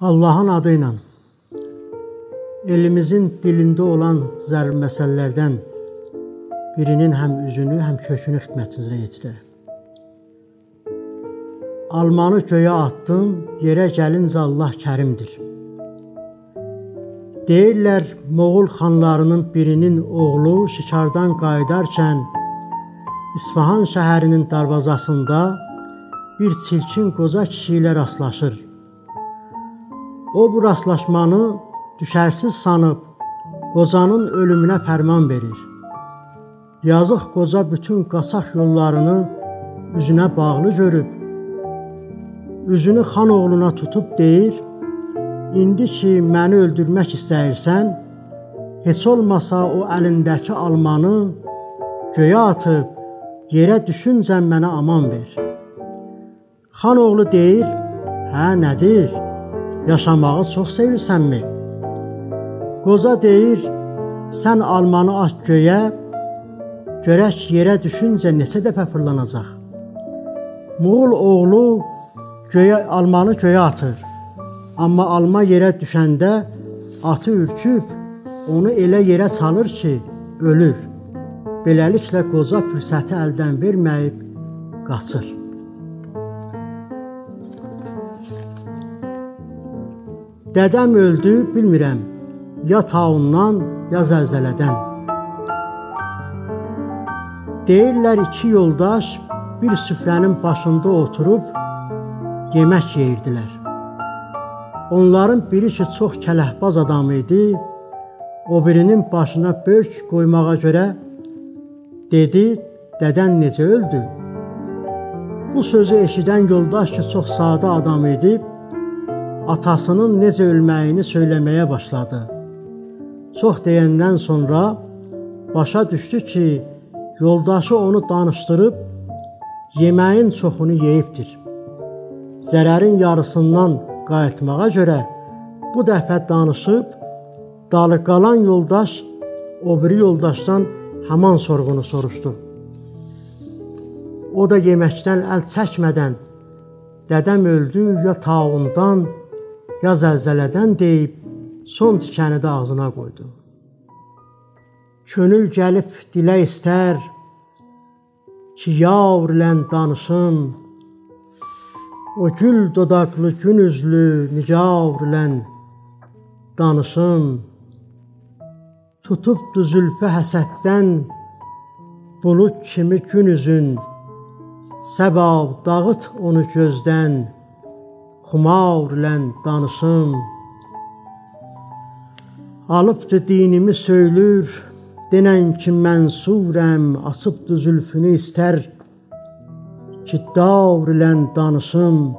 Allahın adıyla elimizin dilində olan zərb məsələlərdən birinin həm üzünü, həm kökünü xidmətinizə yetirirəm. Almanı göyə atdım, yerə gəlincə Allah kərimdir. Deyirlər, Moğol xanlarının birinin oğlu şikardan qayıdarkən İsfahan şəhərinin darvazasında bir çirkin qoca kişi ilə rastlaşır. O bu rastlaşmanı düşərsiz sanıb qocanın ölümünə fərman verir. Yazıq qoca bütün qaçaq yollarını üzünə bağlı görüb, üzünü xan oğluna tutub deyir, indi ki məni öldürmək istəyirsən, heç olmasa o əlindəki almanı göyə atıb, yerə düşüncən mənə aman ver. Xan oğlu deyir, hə nədir, yaşamağı çox sevirsənmi? Qoca deyir, sən almanı at göyə, görək yerə düşüncə neçə dəfə fırlanacaq. Moğol oğlu almanı göyə atır. Amma alma yerə düşəndə atı ürküb, onu elə yerə salır ki, ölür. Beləliklə qoca fürsəti əldən verməyib qaçır. Dədəm öldü, bilmirəm, ya taundan, ya zəlzələdən. Deyirlər, iki yoldaş bir süfrənin başında oturub yemək yeyirdilər. Onların biri ki, çox kələhbaz adam idi, o birinin başına börk qoymağa görə dedi, dədən necə öldü? Bu sözü eşidən yoldaş ki, çox sadə adam idi, atasının necə ölməyini söyləməyə başladı. Çox deyəndən sonra başa düşdü ki, yoldaşı onu danışdırıb, yeməyin çoxunu yeyibdir. Zərərin yarısından qayıtmağa görə bu dəfə danışıb, dalı qalan yoldaş o biri yoldaşdan haman sorğunu soruşdu. O da yeməkdən əl çəkmədən dədəm öldü ya taundan, ya zəlzələdən deyib, son tikəni də ağzına qoydu. Könül gəlib dilə istər ki, yavr ilən danışım, o gül dodaqlı, gün üzlü, nigar ilən danışım, tutubdu zülfü həsəddən, bulut kimi gün üzün, səbab dağıt onu gözdən, xumar ilən danışım. Alıbdı dinimi söylür, denən ki mənsurəm, asıbdı zülfünü istər ki dar ilən danışım.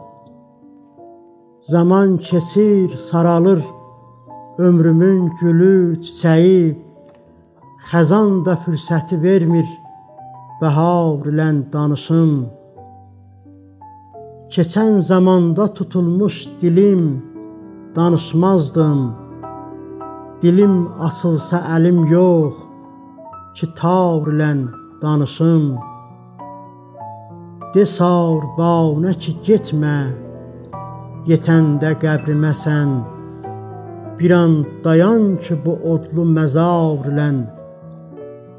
Zaman keçir, saralır ömrümün gülü, çiçəyi, xəzan da fürsəti vermir, bəhar ilən danışım. Keçən zamanda tutulmuş dilim, danışmazdım, dilim asılsa əlim yox, ki tar ilən danışım. De sar bağına ki getmə, yetəndə qəbrimə sən, bir an dayan ki bu odlu məzar ilən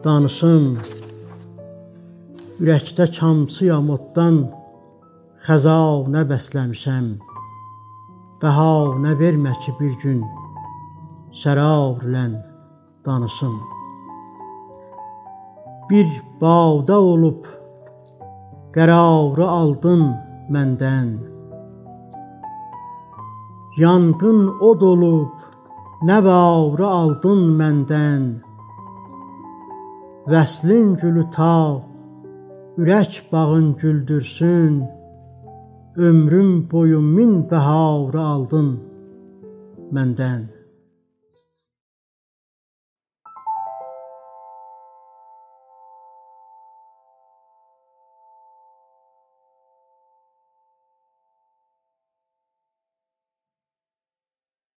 danışım. Ürəkdə kamçıyam oddan, xəzanə bəsləmişəm, bəhanə vermə ki bir gün şərar ilən danışım. Bir bağda olub qərarı aldın məndən, yanğın od olub nəvarı aldın məndən, vəslin gülü ta ürək bağın güldürsün, ömrüm boyu min bəharı aldın məndən.